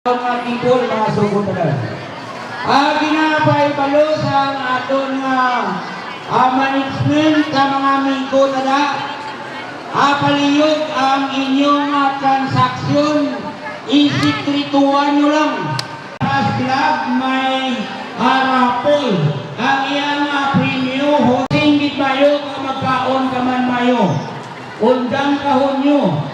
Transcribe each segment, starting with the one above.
Mga people, mga sugutan. Ginapay balo sa aton management sa mga amigo tada. Paliyog ang inyong transaksyon. Isikrituan nyo lang. As club may harapol. Ang iyang premyo, hosing bit mayo, magkaon ka man mayo. Undang kahon nyo.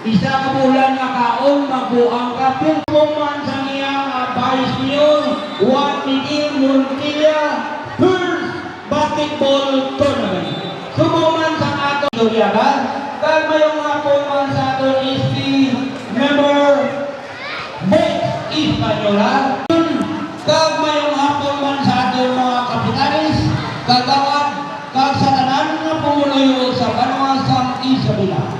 Isa ka bulan nga kaon, magbuang ka. Performan sa iyang vice mayor, Juan Miguel Montilla, first basketball tournament. Subuman sa ato Doriaga, kag mayong performan sa ato is the member Bex Española. Kag mayong performan sa ato mga kapitalis, kagawad, kag sa tanan nga pumuloy sa Banuasang Isabela.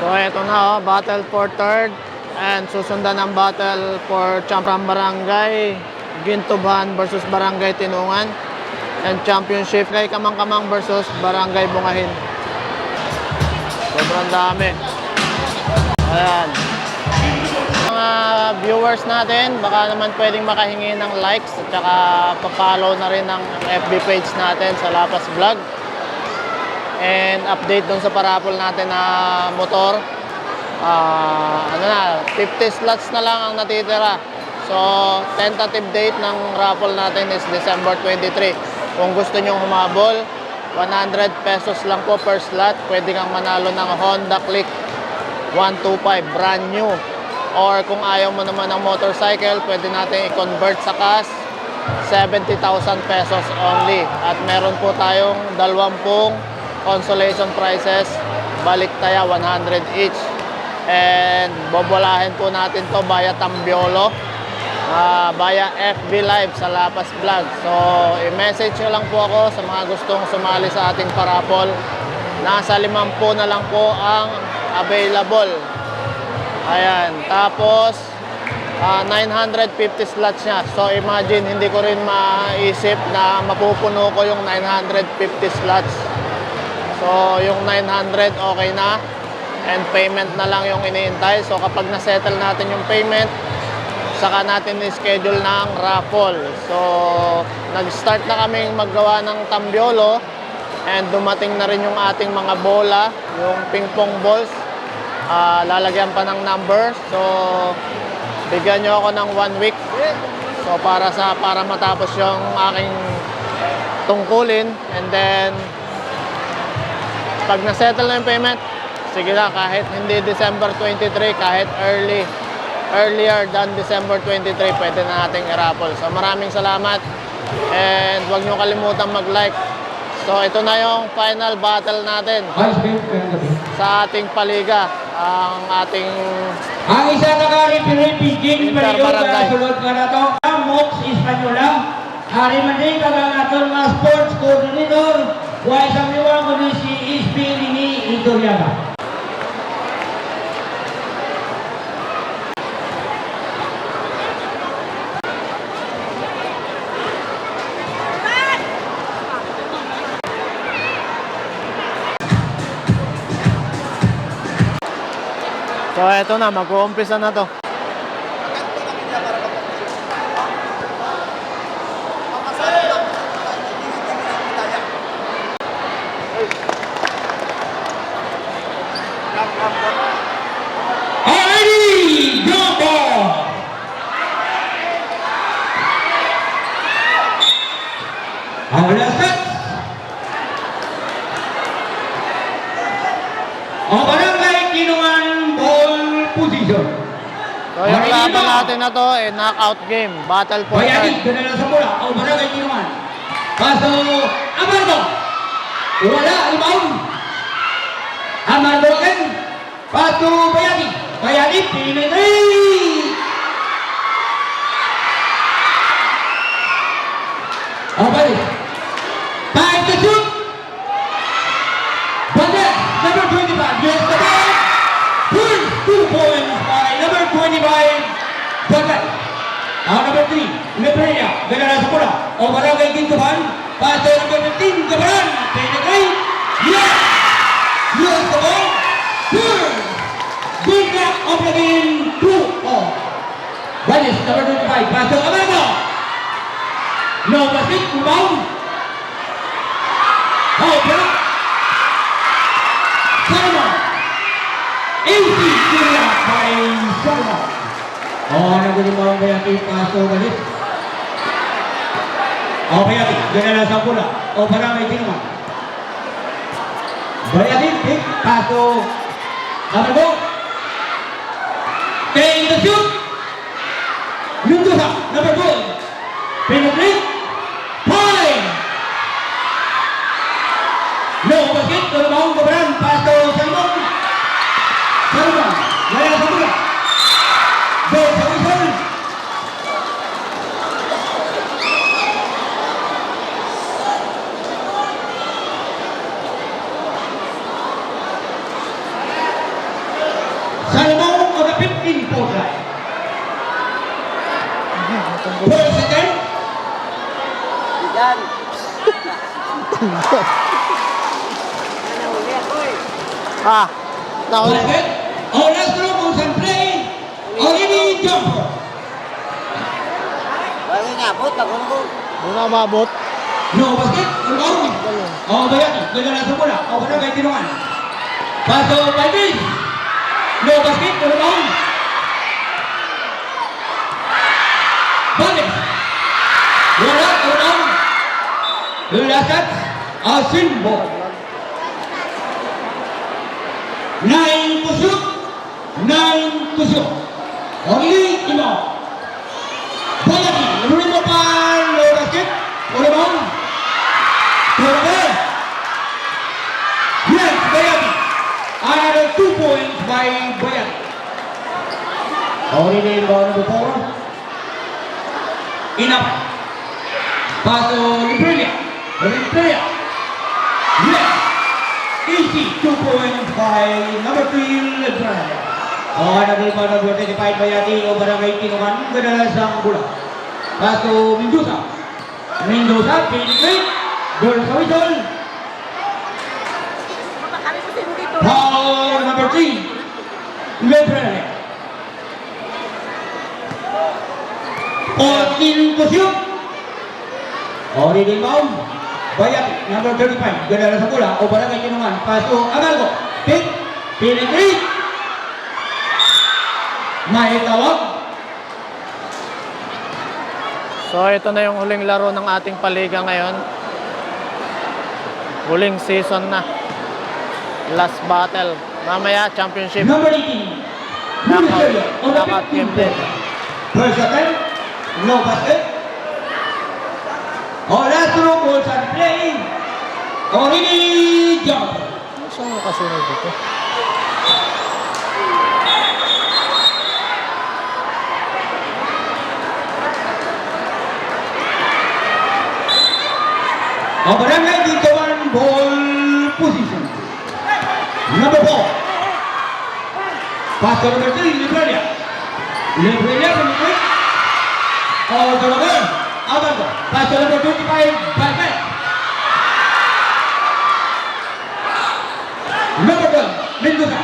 So eto na battle for third and susundan ang battle for champion barangay Gintubhan versus Barangay Tinungan and championship kay Kamang-Kamang versus Barangay Bungahin. Sobrang dami. Ayan. Mga viewers natin, baka naman pwedeng makahingi ng likes at saka pa-follow na rin ng FB page natin sa Lapas Vlog. And update dun sa parapol natin na motor. 50 slots na lang ang natitira. So, tentative date ng raffle natin is December 23. Kung gusto nyong humabol, 100 pesos lang po per slot. Pwede kang manalo ng Honda Click 125, brand new. Or kung ayaw mo naman ng motorcycle, pwede natin i-convert sa cash, 70,000 pesos only. At meron po tayong 20 consolation prizes, balik taya 100 each. And bobolahin po natin to via Tambiolo, via FB Live sa Lapas Vlog. So i-message nyo lang po ako sa mga gustong sumali sa ating parapol. Nasa 50 na lang po ang available. Ayan, tapos 950 slots nya. So imagine, hindi ko rin maisip na mapupuno ko yung 950 slots. So, yung 900 okay na. And payment na lang yung iniintay. So, kapag na-settle natin yung payment, saka natin i-schedule ng raffle. So, nag-start na kaming maggawa ng Tambiolo. And dumating na rin yung ating mga bola, yung ping-pong balls. Lalagyan pa ng number. So, bigyan nyo ako ng 1 week. So, para matapos yung aking tungkulin. And then, pag na-settle na yung payment, sige na, kahit hindi December 23, kahit earlier than December 23, pwede na nating i-raffle. So maraming salamat and huwag nyo kalimutan mag-like. So ito na yung final battle natin sa ating paliga. Ang isa na ka-referee, Jing Mario, sulod ka na to. Mox Española, Arimanin ka nga aton mga sports coordinator, why sa miwang ko si Ispirini Idoriaga. So eto na, mag-uumpisa na to. Barangay Tinungan ball position. So yung laban natin na to, knockout game, battle for third. Ganda lang sa bola. Barangay Tinungan. Paso, Amardo. Wala, rebound. Amardo again. Paso, Bayani. Bayani, pinitay. Balik. 5 to shoot. Bandet, number 25. Yes, the ball. First 2 points by number 25. Bandet. Number 3, Lebreya. Ganda lang sa bola. Barangay Gintubhan. Paso, number 15, Gabaran. Pinitay. Yes. Yes, the ball. 5. Pasok Amargo. No basket. Rebound. Oh, block. Salomon. Easy sila by Salomon. Oh, nagulong Bayati. Pasok ulit. Oh, Bayati. Ganyan lang sa pula. Oh, parang may tinuman. Bayati. Pick. Pasok. Amargo. Take the shoot. Mendoza, number 2. Penetrate. Point. No basket. Rebound keberan. Pass to Salomon. Salomon. Gaya sa bola. Gol sa whistle. Salomon on the 15-point line. 12 seconds. Yan. Nahuli ako eh. Ah, nahuli. Basket. Oh, let's go. Motion play. Already jumper. Bago ngabot, nagulo ko. Doon na umabot. No basket. Rebound. Oh, Bayati. Gaya lang sa bola. Oh, parang may tinuman. Paso, Balvin. No basket. Rebound. Balik. Wala, rebound. Lasat. Asimbo. 9 to shoot. 9 to shoot. Only Imo. Bayati. Rebound pa. No basket. Rebound. Turnover. Yes, Bayati. Another 2 points by Bayati. Only number 4. Enough. Paso Librilla. Librilla. Yes. Easy. 2 points by number 3 Librilla. Oh, naging number 25 Bayati o barangay Tinuman. Kadalasang bola. Paso Mendoza. Mendoza. Penetrate. Goal sa whistle. Foul number 3. Librilla. 14 to shoot. Ori rebound. Bayati, number 35. Ganda sa bola. O barangay Tinuman. Paso Amargo. Pick. Penetrate. May tawag. So, ito na yung huling laro ng ating paliga ngayon. Huling season na. Last battle. Mamaya, championship. Number 18. Knockout game din. First attempt. No basket. Oh, last two balls are playing. Already jump. Saan mo kasunod dito? Oh, barangay dito one ball position. Number 4. Pass to number 3, Librilla. Librilla from the quick. Oh, turnover. Amargo. Pass to number 25, Balvin. Number 12, Mendoza.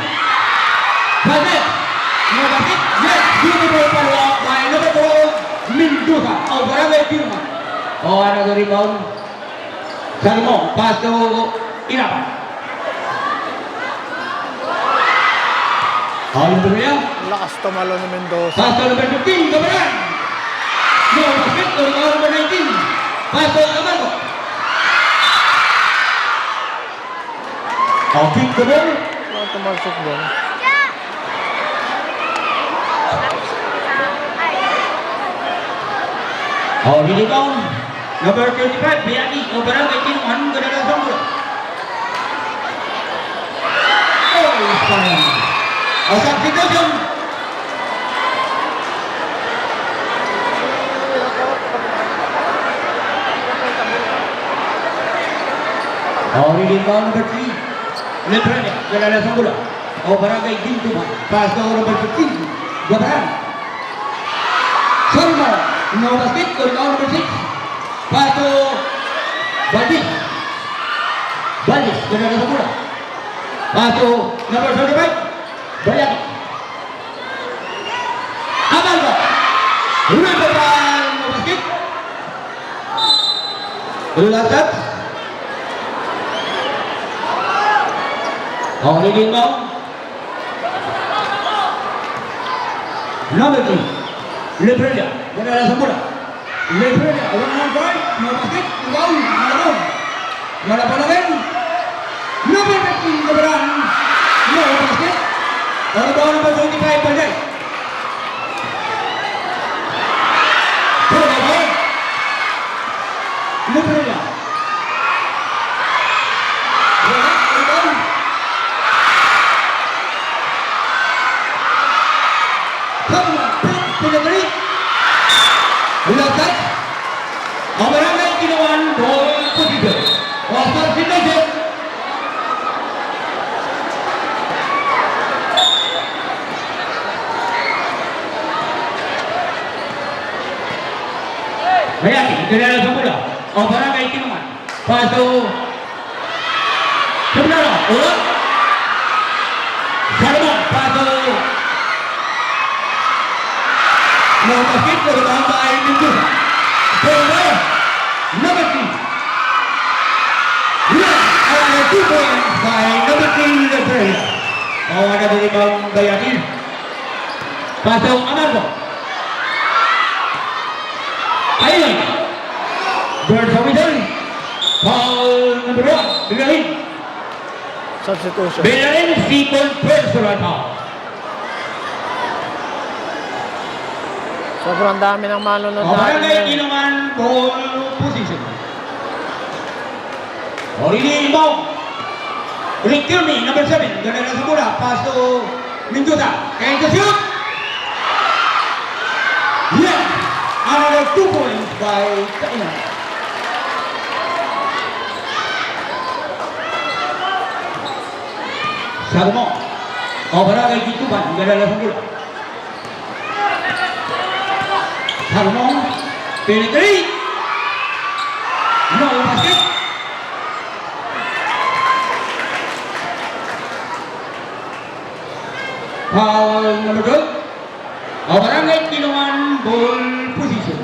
Balvin. No basket. Yes, beautiful follow-up by number 12, Mendoza. Oh, barangay Tinuman. Oh, another rebound. Salomon, pass to Irapan. All the way up. Lakas tumalo ni Mendoza. Pass to number 15, Gabaran. No basket, number 19. Pass to Amargo. Oh, kick the ball. Ano tumalsik doon? Oh, rebound. Number 25, Bayati. O barangay Tinuman, ganda lang sa bola. Oh, fine. Oh, substitution. Oh, rebound number 3. Librilla, ganda lang sa bola. O barangay Tinuman. Pass to number 15, Gabaran. Salomon, no basket, rebound number 6. Paso Balvin. Balvin, ganda na sa bola. Paso number 35, Bayati. Amargo. Remember by Ulatat. Okay din mo. Number 3. Lebrella. Ganala sa mula. Lebrella. Awan ang guard. Mga basket. Ikaw. Malabon. Malabon. Number 15. Lebrella. Mga basket. Ano ba number 25? Panday. Lebrella. Pinagari. Ulatat. Ang barangay ginawan, ball position. Wasar situation. Bayaki, ganala sa mula. Ang barangay ginawan. Paso. Sebenarnya, ulang. Salomon, paso. Mga basket na gatamba ay nito. Pero, number 3. Yan ay 2 points by number 3 Lebrella. Mawa na din ibang Bayaki. Pasok Amargo. Ayun. Bird sa whistle. Foul number 1. Bigahin. Substitution. Bigahin, second personal foul. Sobrang dami ng manunod Barangay natin. Ginawan, ball position. Orili Imbong. Rick Tierney, number 7. Ganala sa mula. Pass to Mendoza. And the shoot. Yes. Another 2 points by Kainan. Sagumo. Barangay Gituban. Ganala sa mula. Salomon, penetrate. No basket. Foul number 2. Barangay Ginawan, ball position.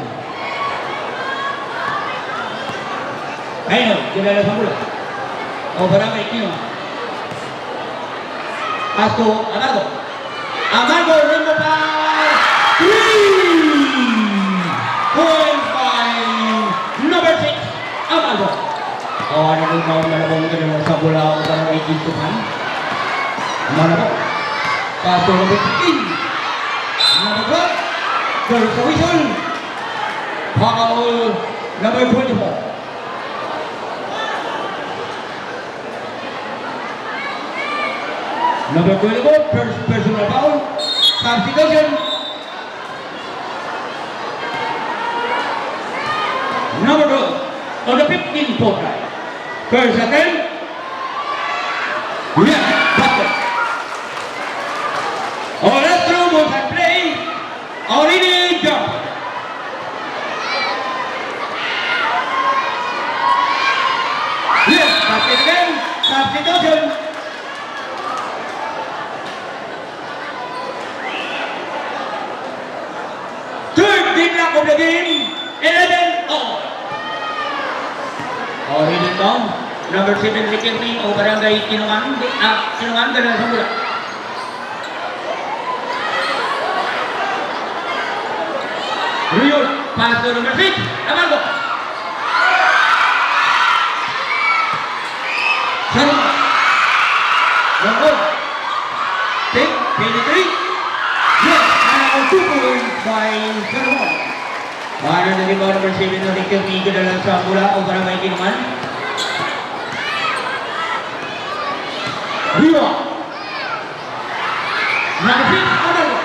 Ayun, kilala sa mula. Barangay Ginawan. Pasto, Amargo. Amargo, ring mo pa. 3 points by number 6, Amargo. Ano rin malabong ganun sa mula o barangay Gintuban. Malabong. Pasto number 15. Number 12. Girl sa whistle. Foul number 24. Number 24, first personal foul. Substitution. Number 2, on the 15th quarter. First attempt. Yeah, basket. Let's throw both and play. Already jump. Yes, basket again. Substitution. Third deadlock of the game. 11 all. Already down. Number 7 secretary o barangay Kinungan. Kinungan ganun sa mula. Rio, pass to number 6. Amargo. Salomon. Longkod. Take, penetrate. Yes, and 2 points by Salomon. Paano na rin ba number 7 na rin kami ganalang sa mula o barangay Kinungan? Rio. Number 6, Amargo.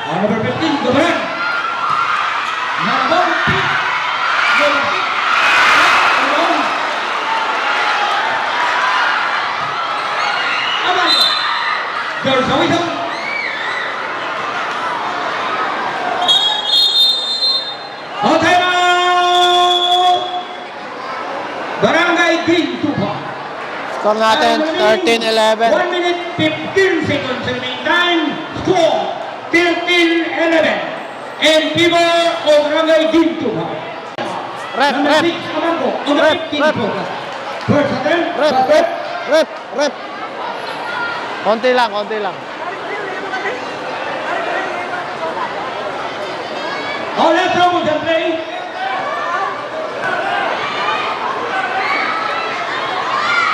Number 15, Gabaran. Number 6. Number 6. Amargo. Girls, how is it? Time out! Barangay Gintuban. Score natin, 13-11. 1 minute 15 seconds remaining time. Score 13-11. in favor of Barangay Gintuba. Rep, Number rep. 6, Amango. Number Rep, 15, rep. Focus. First attempt, Rep, basket. rep, rep. Konti lang, konti lang. Oh, let's go with the play.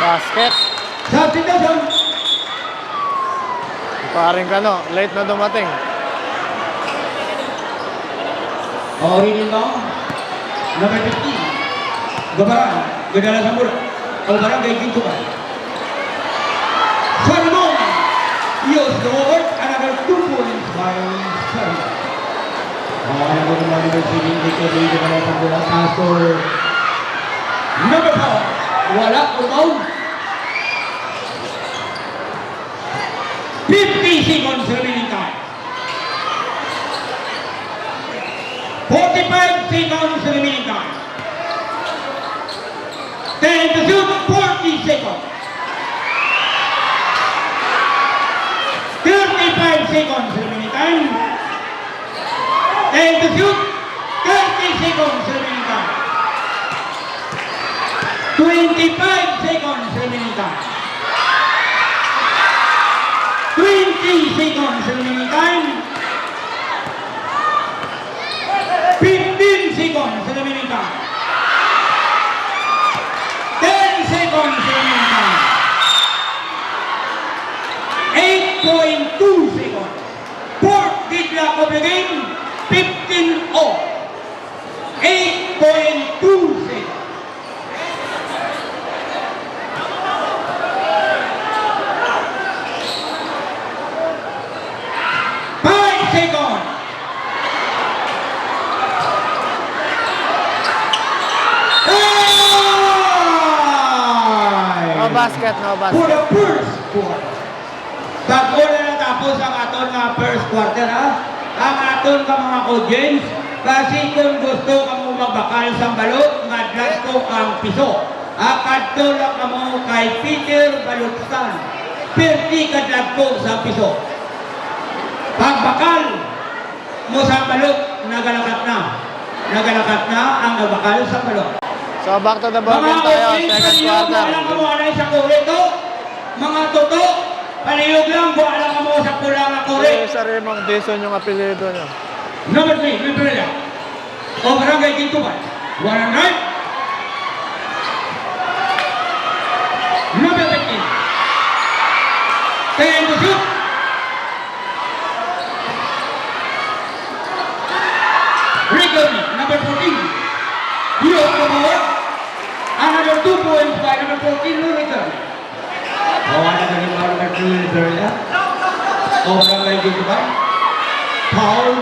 Basket. Substitution. Paring ka no, late na dumating. Oh, reading down. Number 15. Gabaran. Gadala Samura. Oh, Barangay Gintuba. Sarimon. Use the over. Another 2 points by Sarimon. Oh, ano ko naman number 3. Hindi ko rin Gadala Samura. Pastor. Number 4. Wala. Rebound. 50 seconds remaining time. 45 seconds remaining time. 10 to shoot, 40 seconds. 35 seconds remaining time. 10 to shoot, 30 seconds remaining time. 25 seconds remaining time. 20 seconds remaining time. 15 seconds remaining time. 10 seconds remaining time. 8.2 seconds. Fourth deadlock of the game. 15 off. 8.2 seconds. Second. No basket, no For basket. the first quarter. Bago na natapos ang aton nga first quarter ha. Ang aton ka mga audience. Kasi kung gusto ka mo magbakal sa balot, madlas ko ang piso. Akadto lang ka mo kay Peter Balutsan. Perti kadlag ko sa piso. Pagbakal mo sa balot, nagalakat na. Nagalakat na ang nagbakal sa balot. So back to the ball game tayo, second quarter. Walang kamuhalay sa kurito. Mga toto, paliyog lang, wala ka mo sa pulang na kuri. Sa Raymond Dizon yung apelido nyo. Number 3, Librela. O Barangay Gintuban. 100. Number 15. 10 to shoot. Rigoni, number 14. Use the ball. Another 2 points by number 14, Luriton. Oh, another rebound number 2, Librela. O Barangay Gintuban. Foul.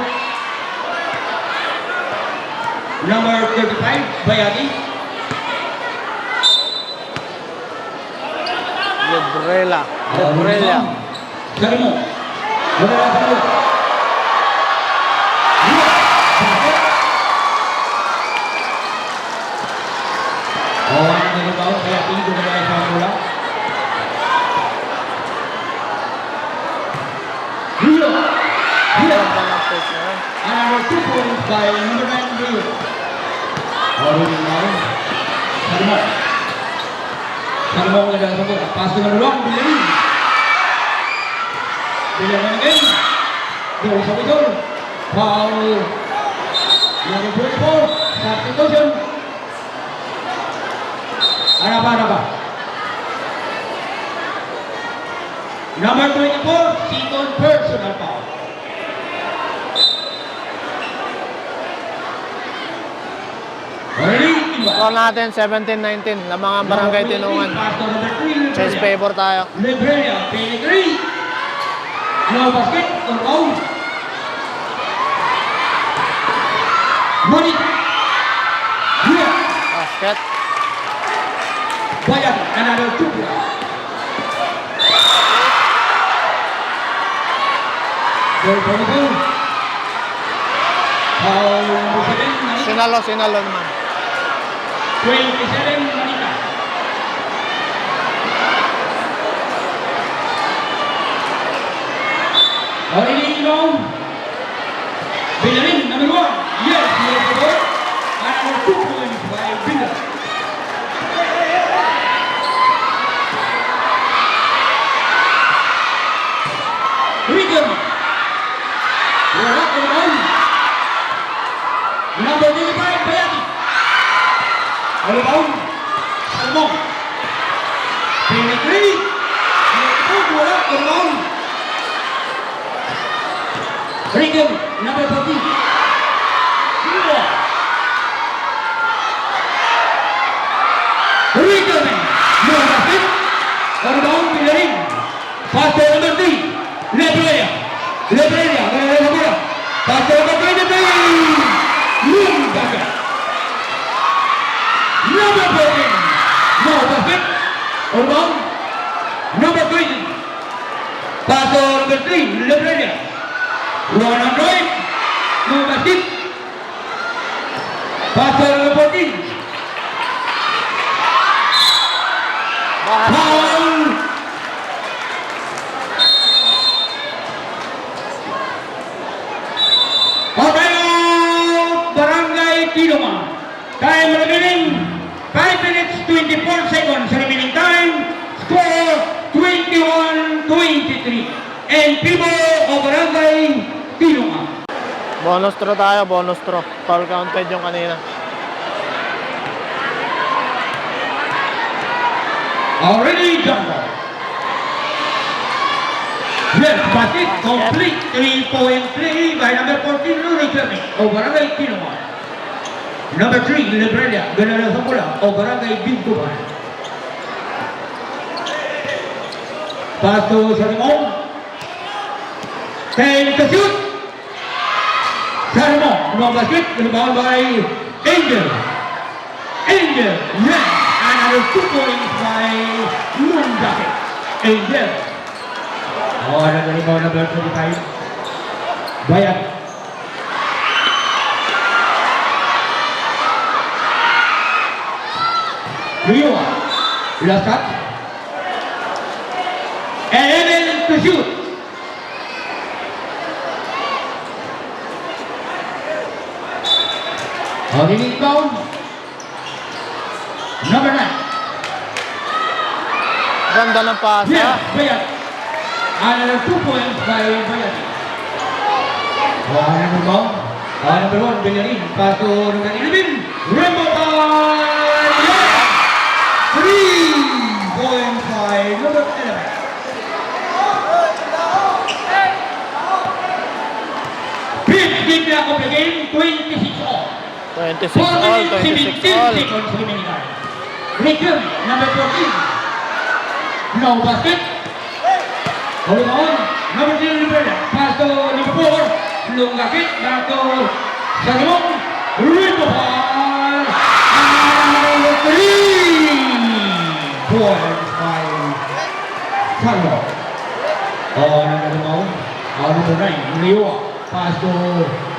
Number 35, Bayani. Librela. Librela. Sarimo. Wala sa mo. Oh, ang nalibaw, Bayani, gumala sa mula. Rio. Rio. Another 2 points by number 9, Rio. Already now. Sarimo. Sarimo ang nagdala sa mula. Pass to number 1, Billy. Billy again. Go sa Bidol. Foul. Number 24. Substitution. Ano ba? Number 24, second personal foul. Score natin 17-19. Lamang ang Barangay Tinungan. Chase favor tayo. Libreria, 23. No basket, or out. Money. Here. Basket. Bayan, another 2 points. Goal for the goal. Foul number 7, Manita. Sinalo naman. 27, Manita. Already long. Bilarin, number Rebound. Salmon. Penetrate. Wala. Rebound. Regan, number 14. Silva. Regan. No basket. Rebound. Pilarin. Pass to number 3. Lebreya. Lebreya. Pass to number 23. Boom. Basket. Number 14. No basket. Rebound. Number 20. Pass to number 3. Lebreya. One on right. No basket. Pass to number 14. Foul. Out. Barangay Tinoma. Time remaining 5 minutes 24 seconds remaining time. Score 21-23. And people of Barangay Tinoma. Bonus throw tayo, bonus throw. Foul counted yung kanina. Already done. Yes, basket complete. 3-point play by number 14, Luri Kirby. O Barangay Tinoma. Number 3, Librelia. Ganala sa pula. O Barangay Bintuban. Pass to Sarimon. 10 to shoot. Sarimon. No basket. Rebound by Angel. Angel. Yes. Another 2 points by Lundake. Angel. Oh, another rebound number 25. Bayat. Rio. Last shot. 11 to shoot. On the rebound. Number 9. Ganda ng pasa. Yes, Bayat. Another 2 points by Bayat. Another rebound. Number 1, Bellarin. Pass to number 11. Rainbow time. Yes! 3 points by number 11. Fifth game na of the game, 26 all. 26 all, 26 all. Seconds remaining time. Return, number 14. No basket. Hold on. Number 3, Liberia. Pass to number 4. Lungakit. Back to Salomon. Rainbow ball. Number 3. 4-5. Salomon. Number 9. Leo. Pass to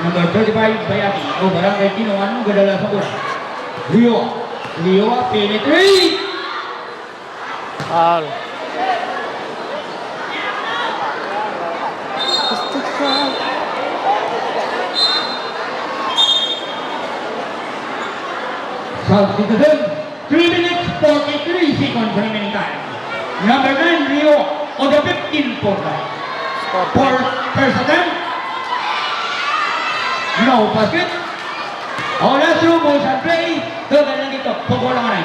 number 35, Bayati. O Barangay Tinoma. Anong gadala sa bola? Leo, penetrate. Foul. Substitution. 3 minutes 43 seconds remaining time. Number 9, Rio. On the 15 point line. Score For point. first attempt. No basket. Let's through balls and play. Doon lang dito. Pukul lang na.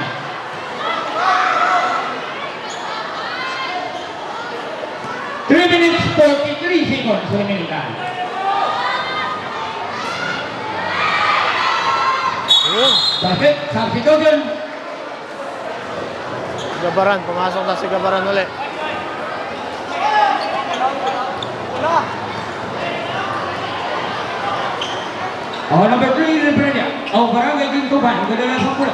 3 minutes 43 seconds remaining time. Yun. Basket. Substitution. Gabaran, pumasok na si Gabaran ulit. Number 3, Liberia. Barangay Bintuban. Gadala sa pula.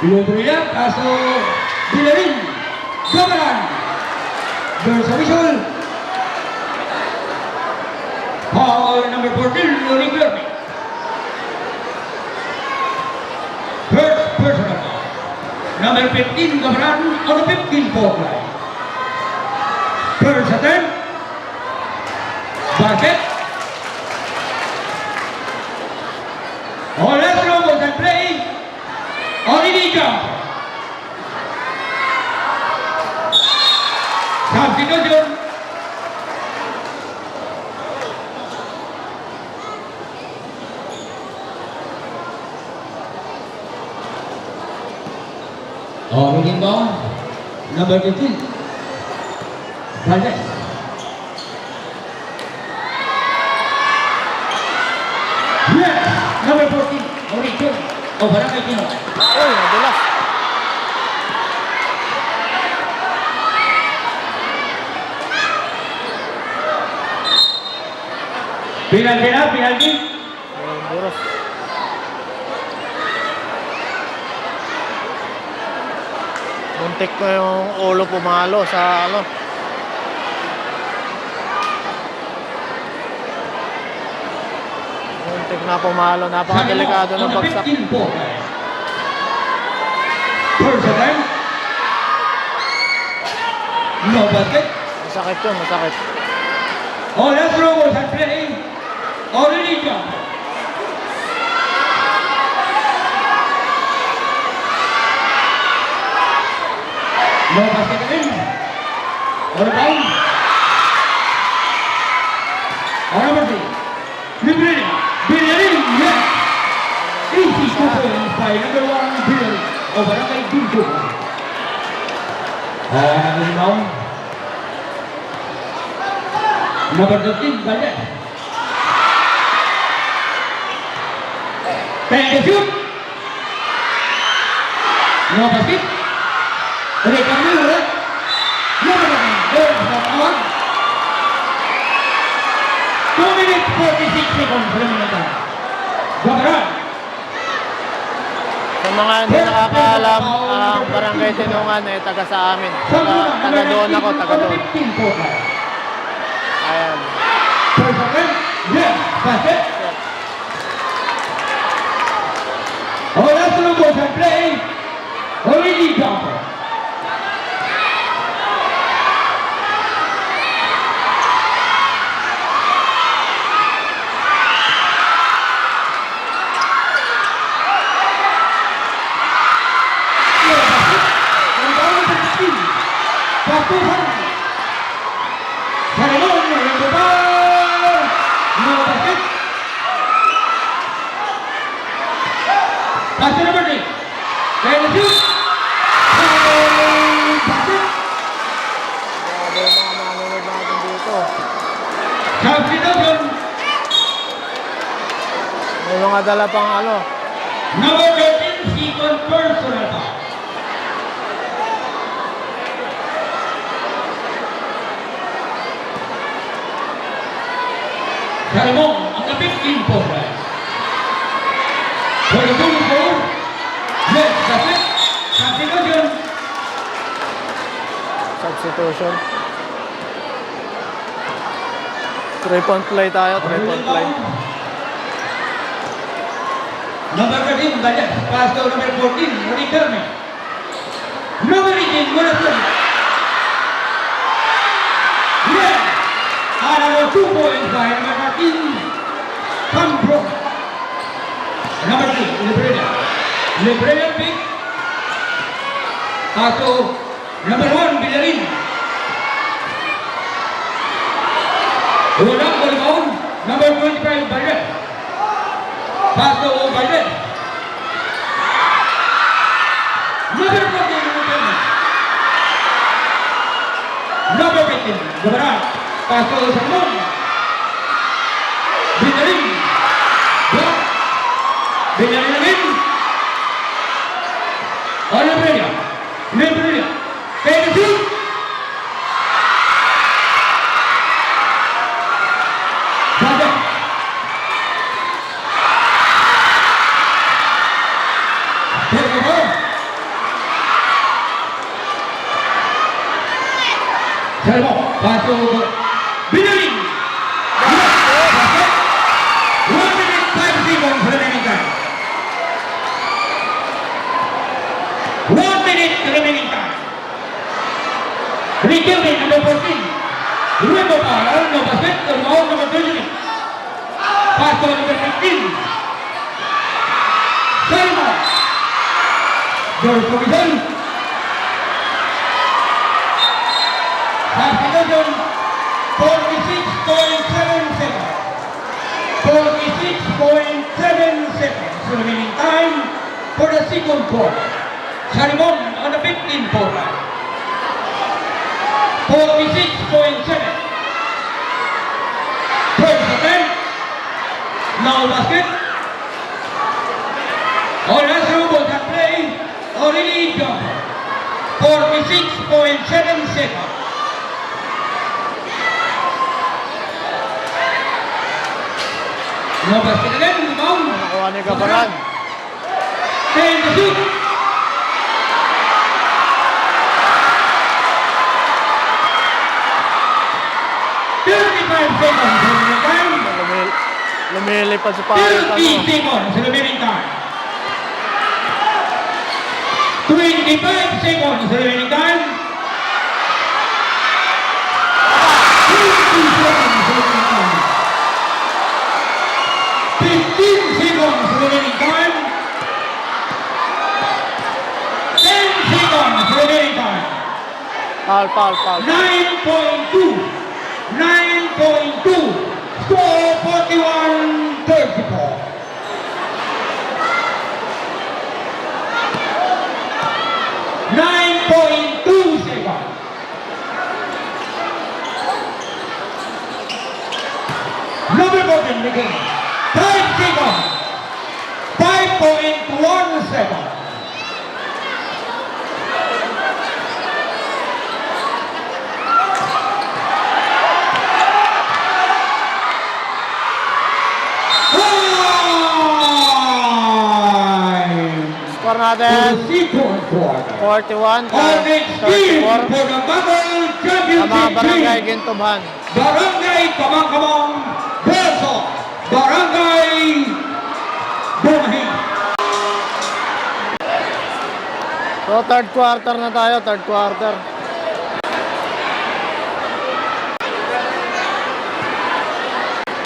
Liberia. Kaso Bilarin. Gabaran. There's a whistle. Foul number 14, Lori Kirby. First personal foul. Number 15, Gabaran on the 15 point line. First attempt. Basket. Let's go and play. Already jump. Substitution. Oh, looking down. Number 15. Valdez. Yes! Number 14. Mauricio. Oh, Barangay Pino. Uy, nadulas. Penalty na, penalty. Honduras. Muntik na yung ulo pumalo sa ano. Muntik na pumalo. Napakadelikado ng bagsak. 15 po. First attempt. No basket. Masakit yun, masakit. Oh, let's roll and play. Already jump. No basket in. All down. On number 3. Liberating. Billiarding. Yes. Easy to by number 1 Billiarding. Oh, Barangay Bingo. Hanging down. Number 13, Valdez. Trying to shoot. No basket. Recovery, right? Number 9, there's the one. 2 minutes 46 seconds remaining time. Gabaran. Sa mga hindi nakakaalam, ang Barangay Tinungan ay taga sa amin. Taga doon ako, taga doon. Ayan. First attempt, yes, basket. Oh, that's the number and play. Already jumper. Basket number 3. Trying to shoot. Basket. Grabe yung mga manonood natin dito. Substitution. May mga dala pang ano. Number 13, second personal foul. Salimong, ang ka 15 po, right? For the goal score, yes, that's it. Substitution. Substitution. 3-point play tayo, 3-point play. Number 13, Valdez. Pass to number 14, return. Number 18, Gunasan. Yes. Another 2 points by number 13, come from number 3, Liberator. Liberator pick. Pass to number 1, Villarin. Hold up, hold on. Number 25, Valdez. Pass to Valdez. Number 14, number 15, Gabaran. Pass to Salmon. Villarin. Block. Villarin again. On Liberator. Liberator. Pay the shoot. Valdez. Take the ball. Salmon. Pass to Villarin. 1 minute 5 seconds remaining time. 1 minute remaining time. Recovery number 14. Remember power, no basket, number 20. Pass to number 15. Salmon. There's provision. Substitution. 46.7 seconds. 46.7 seconds remaining time for the second quarter. Salimon on the in forward. 46.7. Third second. Now basket. All last robot at play. Already jump. 46.7 seconds. No basket again. Rebound. Nakuha ni Gabaran. 10 to shoot. Lumilipad si Paris. 30 seconds remaining time. 25 seconds remaining time. 20 seconds remaining time. 15 seconds remaining time. 10 seconds remaining time. Foul. 9.2. 9.2. Score 41-34. .2 seconds. Number 14 begin. 5 seconds. 5.1 seconds. Score natin. 41 Our next team 34. for the Bubble Sa mga Championship barangay team. Gintuban. Barangay Kamangkamang versus Barangay Bumahin. So third quarter na tayo, third quarter.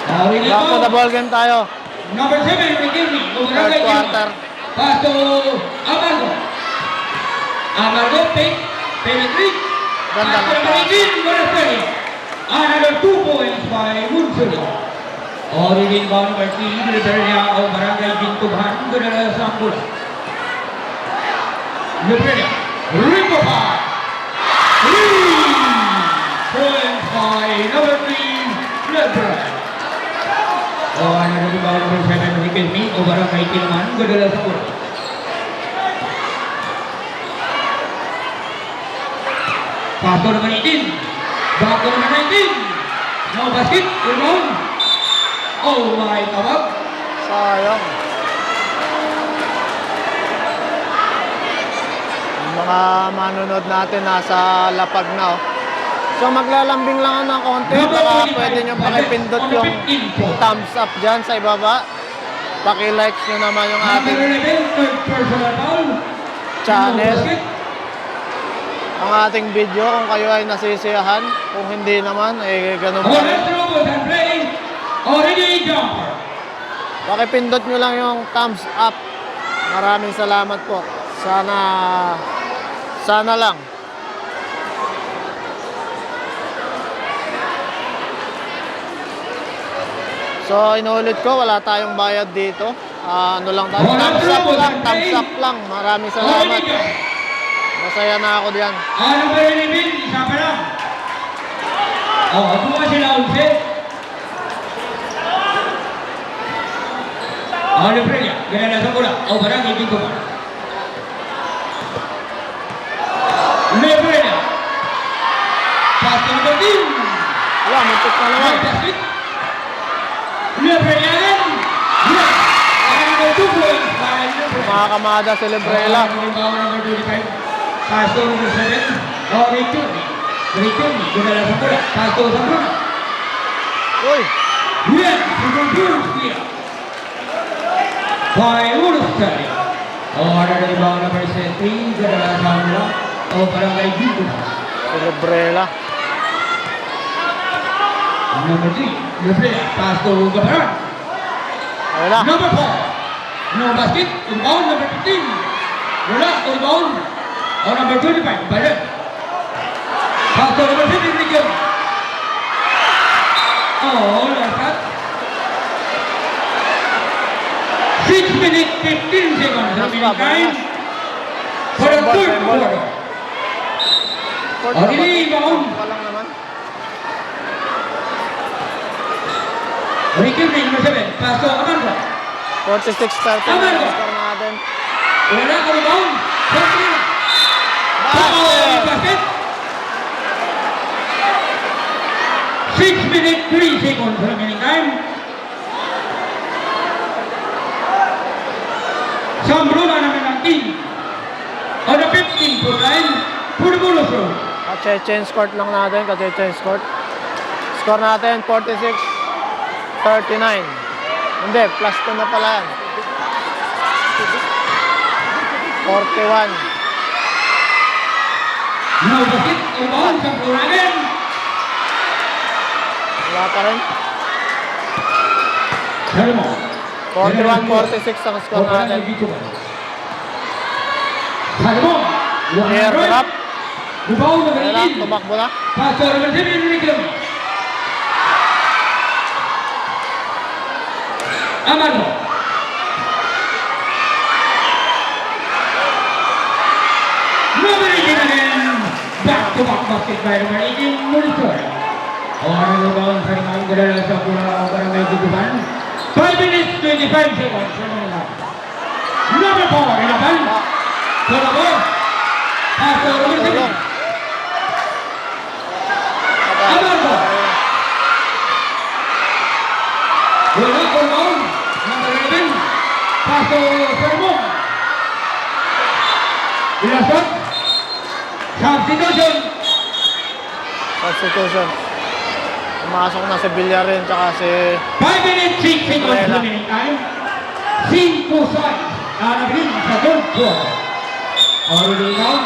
Back to the ball game tayo. Number 7, Riquelme. Third quarter. Pass to Amargo. Amargo, pick, penetrate. Ganda Pass to na number pass. 18, Monasterio. Another 2 points by Munsulo. Already inbound by T. Liberia of Barangay Gintuban. Gudala Sambula. Liberia. Rico Park. 3 points by number 3, Liberia. Another inbound number 7, Riquelme of Barangay Tinaman. Gudala Sambula. Pass to number 18. Back to number 19. No basket. Rebound. Oh my tawag. Sayang. Yung mga manunod natin nasa lapag na. So maglalambing lang ako ng konti. Baka pwede nyo pakipindot yung thumbs up dyan sa ibaba. Paki-likes nyo naman yung Number ating 11, third personal foul. channel. No basket. Ang ating video kung kayo ay nasisiyahan. Kung hindi naman, eh ganun pa Our rin. left robot and play. Already jumper. Pakipindot nyo lang yung thumbs up. Maraming salamat po. Sana lang. So, inuulit ko, wala tayong bayad dito. Ano lang tayo, thumbs up lang. Maraming salamat. Already jumper. Masaya na ako diyan. Number 11, isa pa lang. Buka sila 11. Liberia, ganyan sa bola. Barangay Gintuban. Liberia. Pass to number 10. Wala, muntik na naman. Basket. Liberia again. Yes. Number 2 points by Liberia. Mga kamada si Librela. Number 25. Pass to number 7. Riquelme. Ganyan sa bola. Pass to Zambrano. Uy, Yes, number 2 here. By Monasterio. Order the ball number 3. Ganyan sa bola. Barangay Gintuban. si Librela. Number 3, Liberia, pass to Gabaran. Wala. Number 4, no basket, inbound, number 15. Wala, inbound. Number 25, Baran. Pass to number 15, Miguel. Last shot. 6 minutes, 15 seconds remaining time for the third quarter. court. Oh, rebound. Pa lang naman. Ricky Ring, number 7. Paso, Amargo. 46-13 Tama ang ba? score natin. Wala ka rebound. Basket. Basket! Basket. 6 minutes, 3 seconds remaining time. Sambruna naman ang team. On the 15-foot line, for the bonus roll. Change court lang natin. Change court. Score natin, 46-39. Hindi, plus 2 na pala yan. 41. No basket, rebound, Sambruna again. Wala pa rin. Salmo. 41-46 ang score natin. Salmo. Air drop. Rebound number Kaya lang, 18. tumakbo na. Paso number 7, Ricky. Amargo. Number 18 again. Back-to-back basket by number 18, Monitor. Ang rebound sa mga galala sa pula barangay Gutuban. 5 minutes, 25 seconds. Number 4, Inapan. Tulabo. Paso number 7. Tulong. Amargo. Wala ko doon. Number 11. Paso Sermon. Ilasot. Substitution. Substitution. Pumasok na si Villarin tsaka si 5 minutes, 6 seconds Wala. remaining time. 5 sides. Naging sa third quarter. Already now.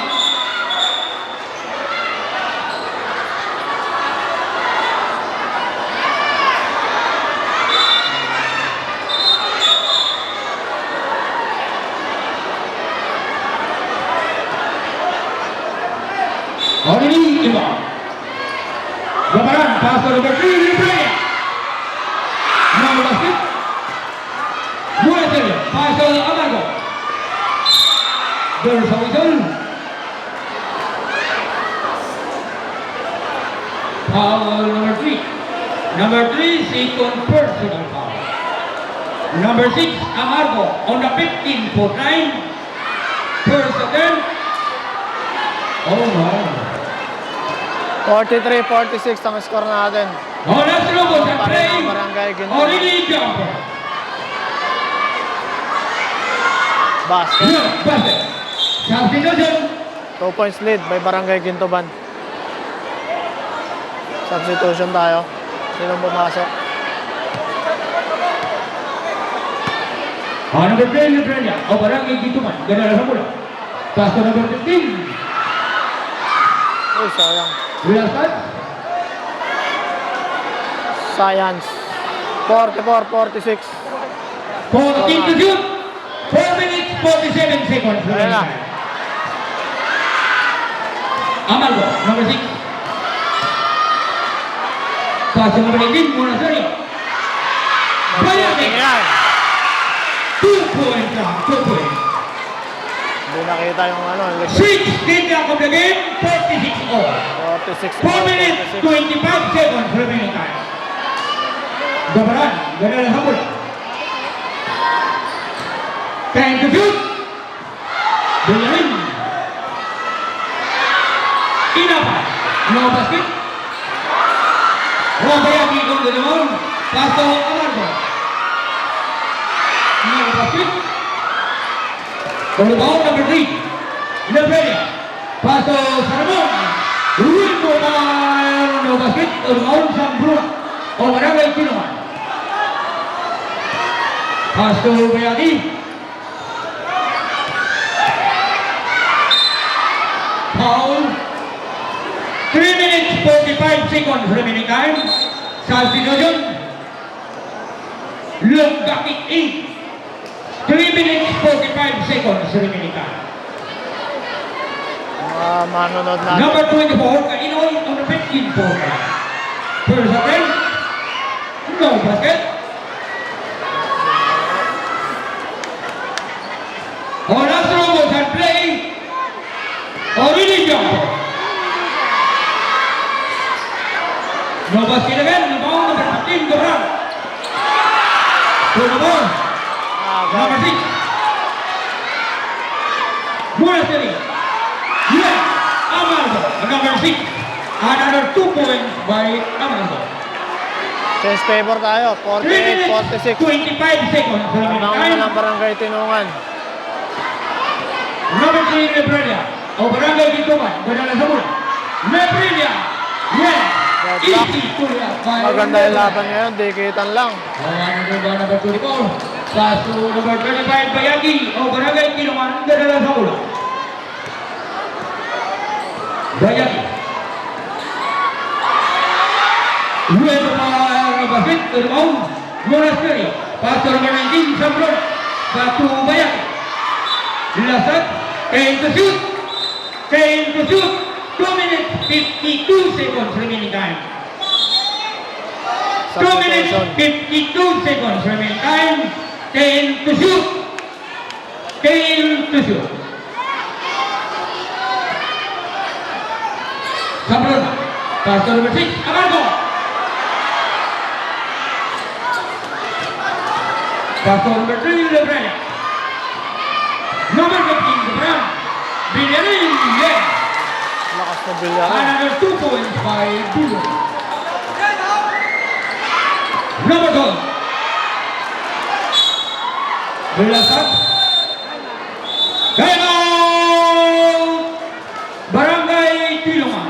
Already involved. Babaran, paso number 3, Libraya. No basket. Muetel, paso Amargo. There's a whistle. Foul number 3. Number 3, second personal foul. Number 6, Amargo on the 15-foot line. First attempt. Oh no. 43-46 ang score natin. Oh, that's Lobos at Pareho play. ang Barangay Ginto. Already jumper. Basket. Yeah, basket. Substitution. 2 points lead by Barangay Gintoban. Substitution tayo. Sinong pumasok? Oh, number 10, Libraya. Oh, Barangay Gintuman. Ganala sa mula. Paso number 15. Uy, sayang. Real side. Science. 44-46. 14 to shoot. 4 minutes, 47 seconds. Ayan na. Amargo, number 6. Paso number 18, muna sorry. Bayani. Ayan. 2 points lang, 2 points. Hindi nakita yung ano. 16 lang of the game, 46 all. 46. 4 minutes, 25 seconds remaining time. Gabaran, ganala sa mula. 10 to shoot. Bayarin. Inapan. No basket. Bayani kung ganoon. Paso Amargo. No basket. Rebound number 3. Libraya. Paso Saramon. Ringo no basket. Rebound Sambruna. O Barangay Gintuban. Paso Bayani. Foul. 3 minutes 45 seconds remaining time. Substitution. Lugakit 8. 3 minutes 45 seconds remaining time. Manunod natin. Number 24, Kainoy on the 15 point. First attempt. No basket. Oras Robos at play. Already jumper. Gabran. To the ball. Number 6. Monastery. Yes, Amargo. Number 6. Another 2 points by Amargo. Chess favor tayo. 48-46. 25 seconds. Tamang na lang Barangay Tinungan. Number 3, Leprelia. O Barangay Gintuman. Badala sa mula. Leprelia. Yes. Deadlock. Easy to the Maganda yung laban ngayon. Dikitan lang. Number 24. Pass to number 25, Bayagi. O Barangay Gintuman. Badala sa mula. Bayagi. Luego para Basit, Termau, Monastery. Pass to number 19, Samblon. Back to Bayagi. Lasat, came to shoot. 2 minutes, 52 seconds remaining time. 2 minutes, 52 seconds remaining time. 10 to shoot. Samblon. Pass to number 6, Amargo. Pass to number 3, Lebrania. Number 15, Gabran. Villarin, yes. Lakas na bilya. Another 2 points by Villarin. Number 12. Villasak. Time out! Barangay Tilungan.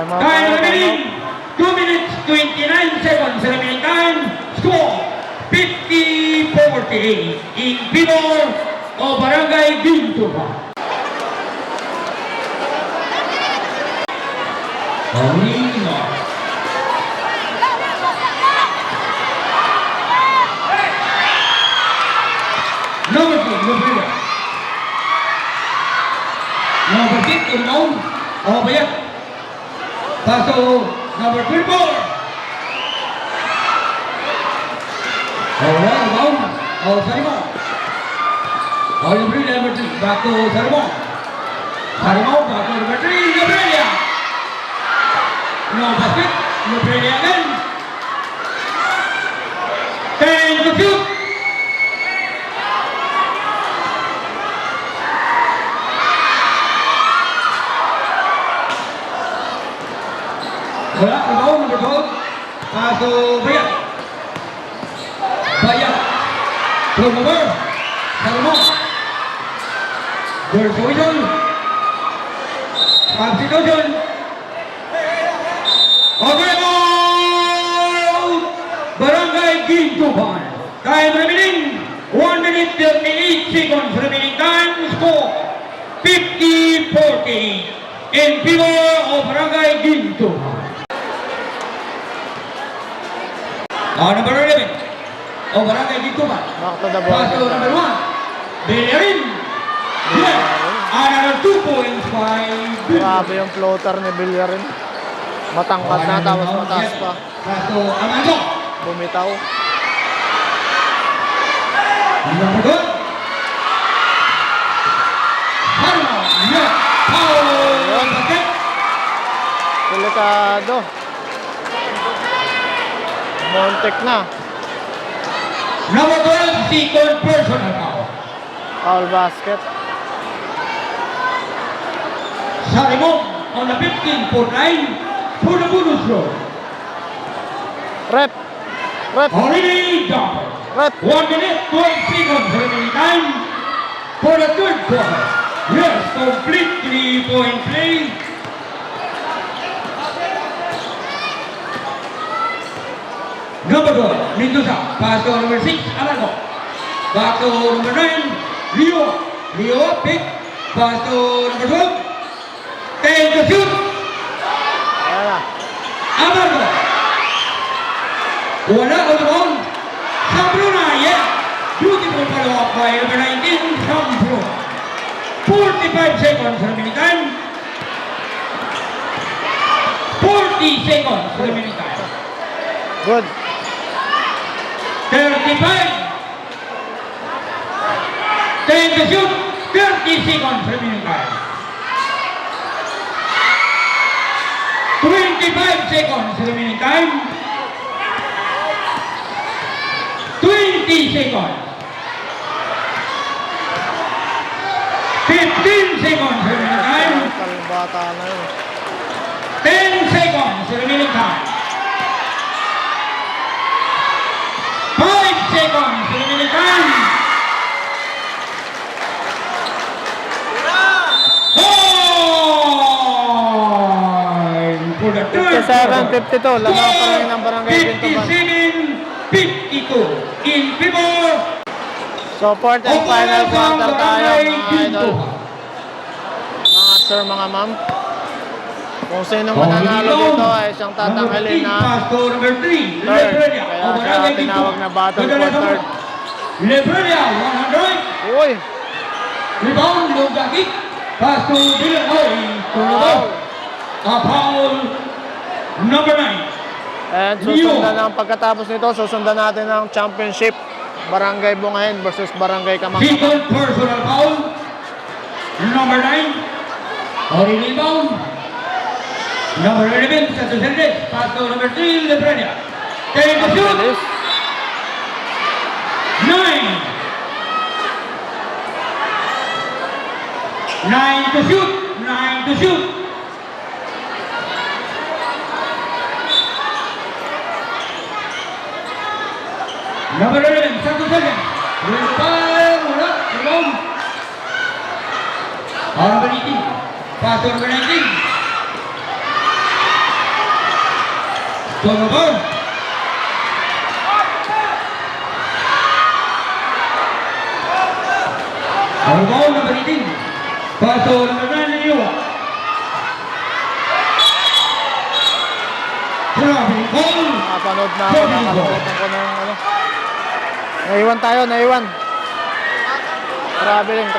Time remaining. 2 minutes, 29 seconds remaining time. Score 50-48 in favor of Barangay Gintuman. Paulino. Number 2, Gabriela. Number 6, Urmaun. O Bayat. Paso, number 24. Urmaun. O Sarimon. O Gabriela, number 3. Back to Sarimon. Sarimon, back to number 3, Gabriela. No basket, Gabriela again. 10 to shoot. Wala, rebound, number 12. Paso, Bayat. Turnover. Salmon. Substitution. Substitution. Okay, out! Barangay Gintuman. Time remaining. 1 minute 38 seconds remaining time. Score 50-40 in favor of Barangay Gintuman. Number 11. Oh, Barangay Gintuman. Back to the ball. Pass to number 1. Bellerin. Yes. Another 2 points by Bellerin. Grabe yung floater ni Villarin. Matangkad na, tapos mataas pa. Pass to Amando. Bumitaw. Number 2. Harmo. Yes. Foul. Basket. Delikado. Montek na. Number 12. Second personal foul. Foul basket. Sarimon on the 15-foot line for the bonus throw. Rep. Already done. Rep. 1 minute, 12 seconds remaining time for the third quarter. Yes, complete 3-point play. Number 12, Mendoza. Pass to number 6, Amargo. Back to number 9, Leo. Leo, pick. Pass to number 12. Take the shoot. Ayan na. Amargo. Wala on the ball. Sambruna, yes. Beautiful follow-up by number 19, Sambruna. 45 seconds remaining time. 40 seconds remaining time. Good. 35. Take the shoot. 30 seconds remaining time. 25 seconds remaining time. 20 seconds. 15 seconds remaining time. Kalbata na yun. 10 seconds remaining time. 5 seconds remaining time. Time for the third 57, 52. Lamang pa rin ng Barangay Bintuban. 57, 52 in favor. So, fourth and final quarter tayo, mga idol. Mga sir, mga ma'am. Kung sino mananalo dito ay siyang tatanghalin na third. Kaya siya tinawag na battle for third. Lebrelia, 100. Uy! Rebound, Lugakik. Pass to Dylan Oy. Wow. Foul number 9. And susundan ang pagkatapos nito, susundan natin ang championship. Barangay Bungahin versus Barangay Kamangkaman. Second personal foul. Number 9. Ori rebound. Number 11, Santos Hernandez. Pass to number 3, Lebrelia. Take the shoot. Bilis. 9. 9 to shoot. 9 to shoot. Number 11, Santos Hernandez. Rebound. Wala. Rebound. Number 18. Pass to number 19. Turnover. Rebound number 18. Pass to number 9, Liwa. Traveling goal. Napanood na ako, nakalimutan ko na yung ano. Naiwan tayo, naiwan. Traveling.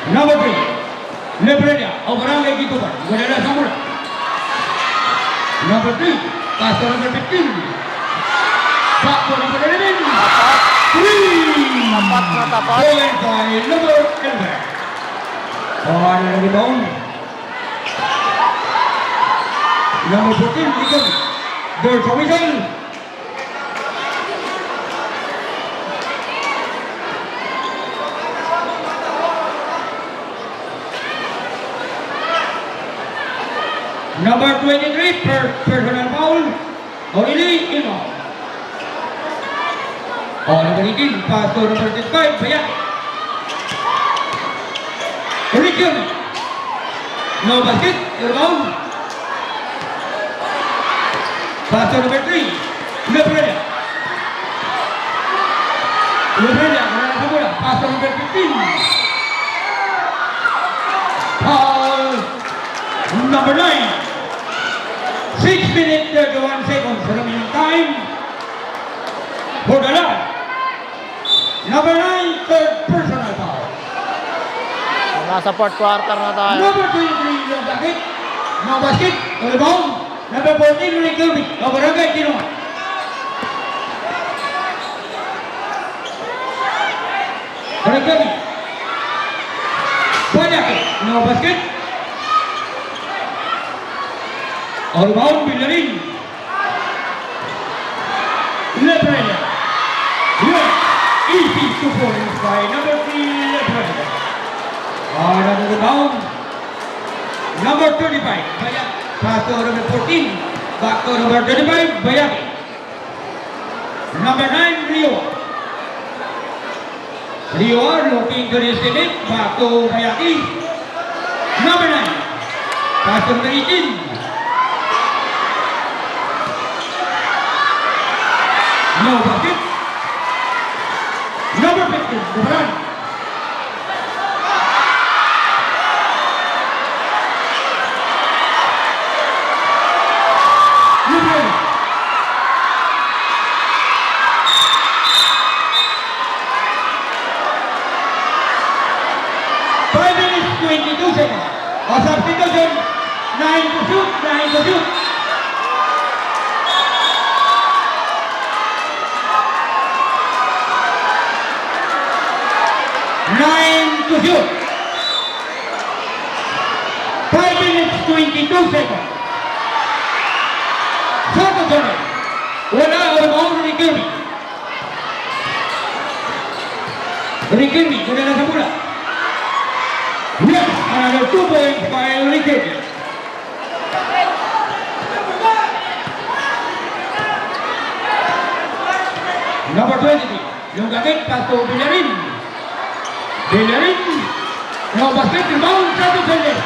Number 3, Lebrelia, of Barangay Bintuban. Guadalajara Zamora. Number 3, pass to number 15. Back to number 11. Tapat. 3. Tapat na tapat. Point by number 11. On the rebound. Number 14, Miguel. There's a whistle. Number 23, personal foul. Orili, Ino. Number 18, pass to number 35, Bayak. Origin. No basket, rebound. Pass to number 3, Lebrelia. Guadalajara Zamora. Pass to number 15. Foul number 9. 6 minutes 31 seconds remaining time for the line. Number 9, third personal foul. Nasa fourth quarter na tayo. Number 23, no basket. No basket. No rebound. Number 14, Rick Kirby. No Barangay Tinoa. Rick Kirby. Banyake. No basket. Rebound, Villarin. Lebrelia. Yes, easy to points by number 3, Lebrelia. Another rebound. Number 35, Bayak. Pass to number 14. Back to number 35, Bayak. Number 9, Rio. Rio looking to distribute. Back to Bayaki. Number 9. Pass to number 18. No basket. Number 15, Gubran. Gubran. Five minutes, 22 seconds. A substitution, 9 to shoot, 9 to shoot. Nine to shoot. 22 seconds. Sato Johnny. Wala o maun Riquelme. Riquelme, wala na sa mula. Yes, another 2 points by Riquelme. Number 23, yung gagit pass to Villarin. Villarin, no basket, rebound, Santos Soles.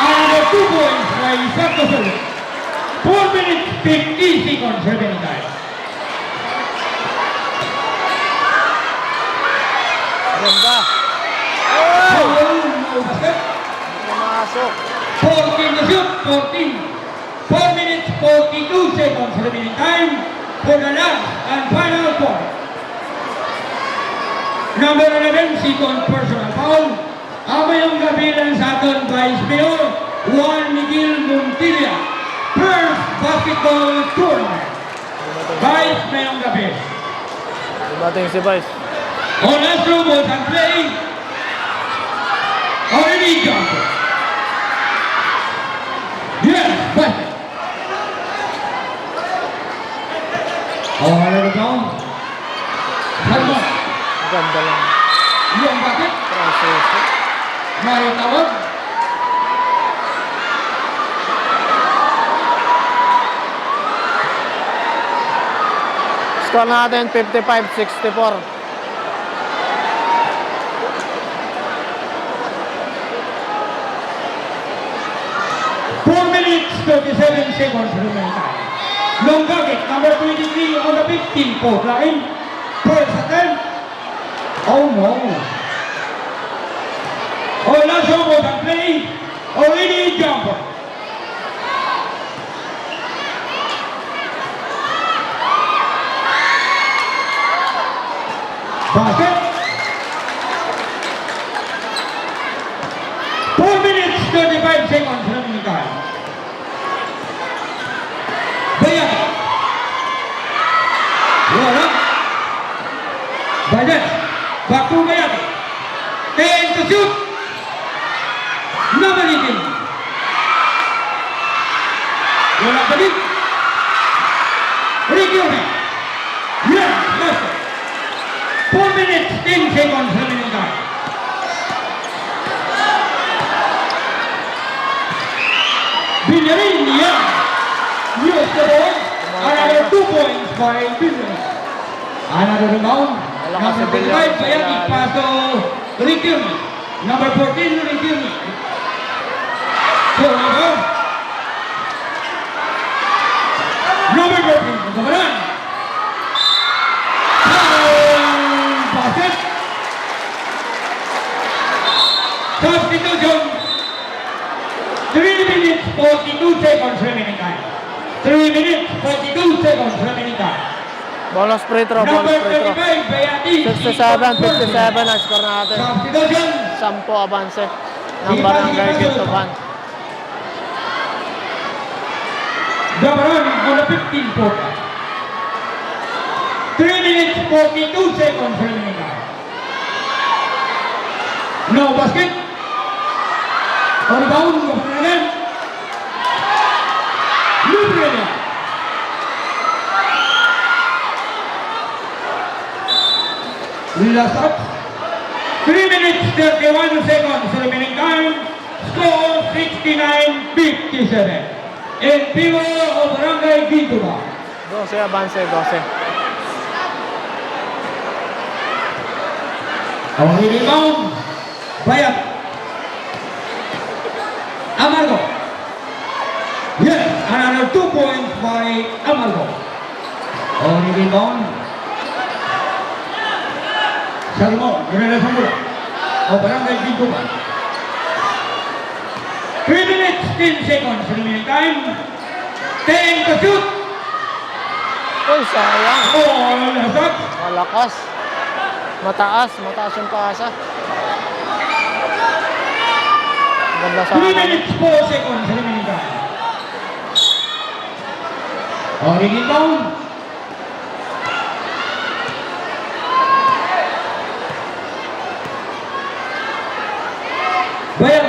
Another 2 points by Santos Soles. 4 minutes, 50 seconds remaining time. Ganda. Foul, no basket. Pumasok. 14 to shoot, 14. 4 minutes, 42 seconds remaining time for the last and final quarter. Number 11, second personal foul. Amayong kabilang sa aton Vice Mayor Juan Miguel Montilla. First basketball tournament. Vice Mayong gabi. Dumating si Vice. On Astro balls and play. Already jumper. Yes, basket. All down. Salmon. Ganda lang. Yung basket. Francisco. May tawag. Score natin 55-64. Four minutes, 37 seconds remaining time. Long target, number 23 on the 15-foot line. First attempt. Oh no. Oh, last over and play. Already jumper. Basket. 4 minutes, 35 seconds remaining time. Bayat. Wala. Bayat. Back to Bayat. 10 to shoot. Number 18. Wala pa din. Riquelme. Yes, basket. 4 minutes, 10 seconds remaining time. Villarin, yeah. Use the ball. Another 2 points by Villarin. Another rebound. Wala kasi Number 25, Villarin sa Bayati. ilalim. Pass to Riquelme. Number 14, Riquelme. Turnover. Number 14, Gabaran. Basket. Substitution. 3 minutes, 42 seconds remaining time. 3 minutes, 42 seconds remaining time. Bonus free throw, Number bonus free throw. 35, Bayati. 57 ang score natin. Substitution. 10 abanse ng Barangay Gintuban. Gabaran on the 15-foot. 3 minutes, 42 seconds remaining time. No basket. On rebound, Gabaran again. Libre niya. Last up. 3 minutes, 31 seconds remaining time. Score 69-57. In favor of Barangay Gintuban. 12 abanse, 12. Ang rebound, Bayat. Amargo. Yes, another 2 points by Amargo. Ang rebound. Salmon, Guerrero Zamora. O Barangay Gintuban. 3 minutes, 10 seconds remaining time. 10 to shoot. Uy, sayang. Oh, lasat. Malakas. Mataas yung pasa. Ganda sa 3 akin. minutes, 4 seconds remaining time. O rebound. Bayat.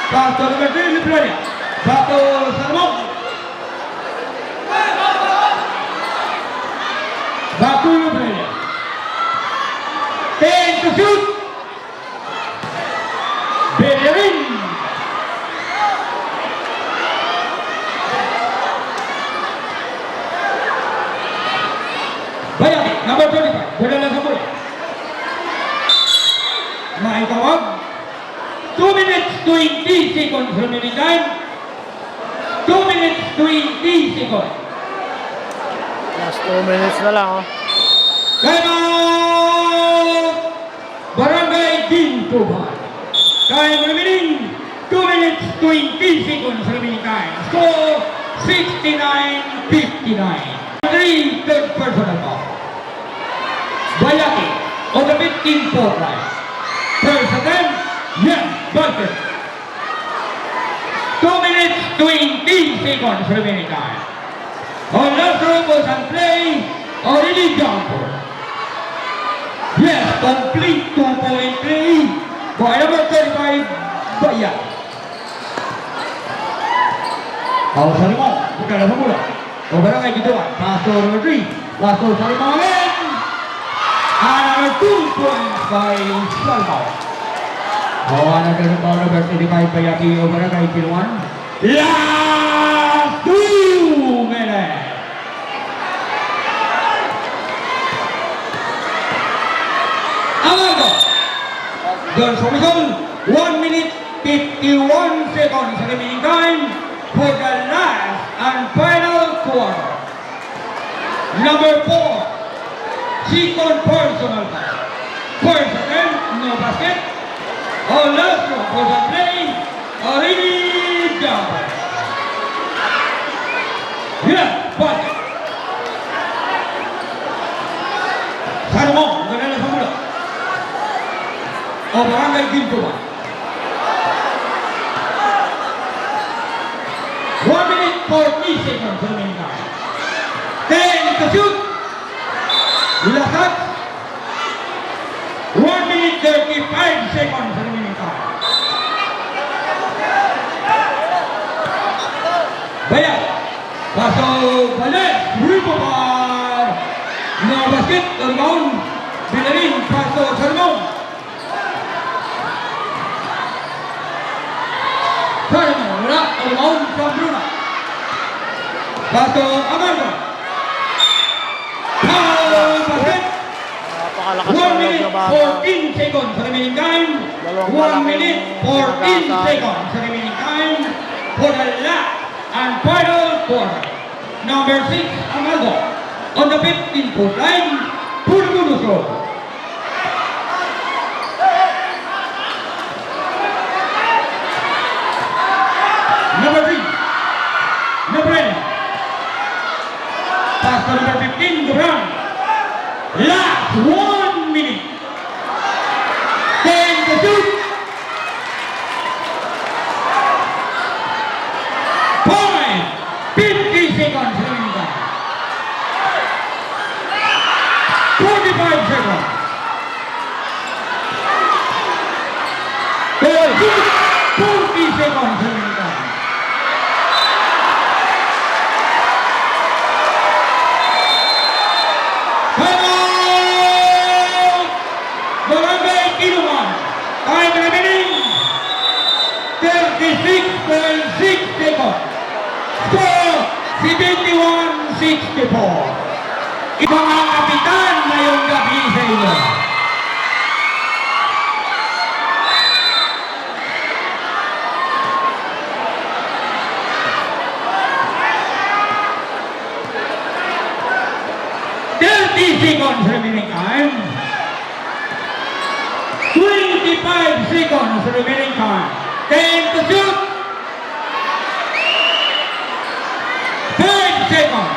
Pasto number 3, Librania. Pasto Salmon. Back to Librania. 10 to shoot. Bellerin. Bayati, number 25. Bola lang sa bola. Naitawag. 2 minutes 20 seconds remaining time. 2 minutes 20 seconds. Last 2 minutes na lang, oh. Time out! Barangay Gintuban. Time remaining 2 minutes 20 seconds remaining time. Score 69-59. 3 third personal foul. Bayaki on the 15-4 line. First attempt, yes, bucket. 2 minutes 20 seconds remaining time. On last row was on play, already jumper. Yes, complete 2-point play by number 35, Bayaki. Paul Salimon, buka na sa mula. O barangay Gintuban, pass to number 3. Last to Salimon again. And number 2 points by Salimon. Bawa na ng ball number 35 Bayaki o barangay Gintuban. Last 2 minutes. Amargo. John Somison, 1 minute 51 seconds remaining time for the last and final quarter. Number 4, second personal foul. First attempt, no basket. On last row was a play, already jumper. Yeah, basket. Salomon, ganun sa mula. O barangay Gintuban. 1 minute 40 seconds remaining time. 10 to shoot. Lasat. 1 minute 35 seconds remaining time. Bayat. Paso Bales. Ripobar. No basket. Rebound. Bellerin. Paso Salmon. Salmon. Wala. Rebound from Bruna. Paso Amargo. Foul basket. Napakalakas 1 ng loob minute na bata. 14 seconds remaining time. Dalawang 1 malaking minute 14 pinagkasaan. seconds remaining time for the last and final quarter. Number 6, Amargo on the 15-foot line. Purgunos Road. Number 3, Nebrena. Pass to number 15, Gibran. Last 1 minute. 10 to shoot. Point. 50 seconds remaining time. 45 seconds. Goal shoot. 40 seconds remaining time. Barangay Gintuban. Time remaining 36.6 seconds. Score 71-64. Mga kapitan ngayong gabi sa inyo. Seconds remaining time. 25 seconds remaining time. 10 to shoot. 5 seconds.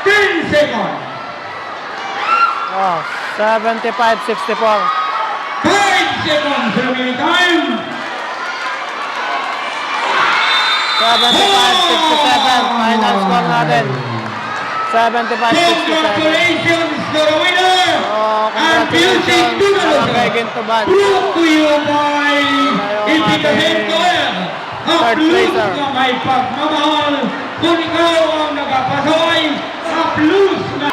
10 seconds. Oh, 75-64. 5 seconds remaining time. 75-67. Final score natin. 75-67. Congratulations So the winner Oh, and music congratulations to the sa Barangay loser. Gintuban. Brought to you by Tayo ang Ibigay ating Noel. third Upload placer. na may pagmamahal. Kung ikaw ang nagapasaway, upload na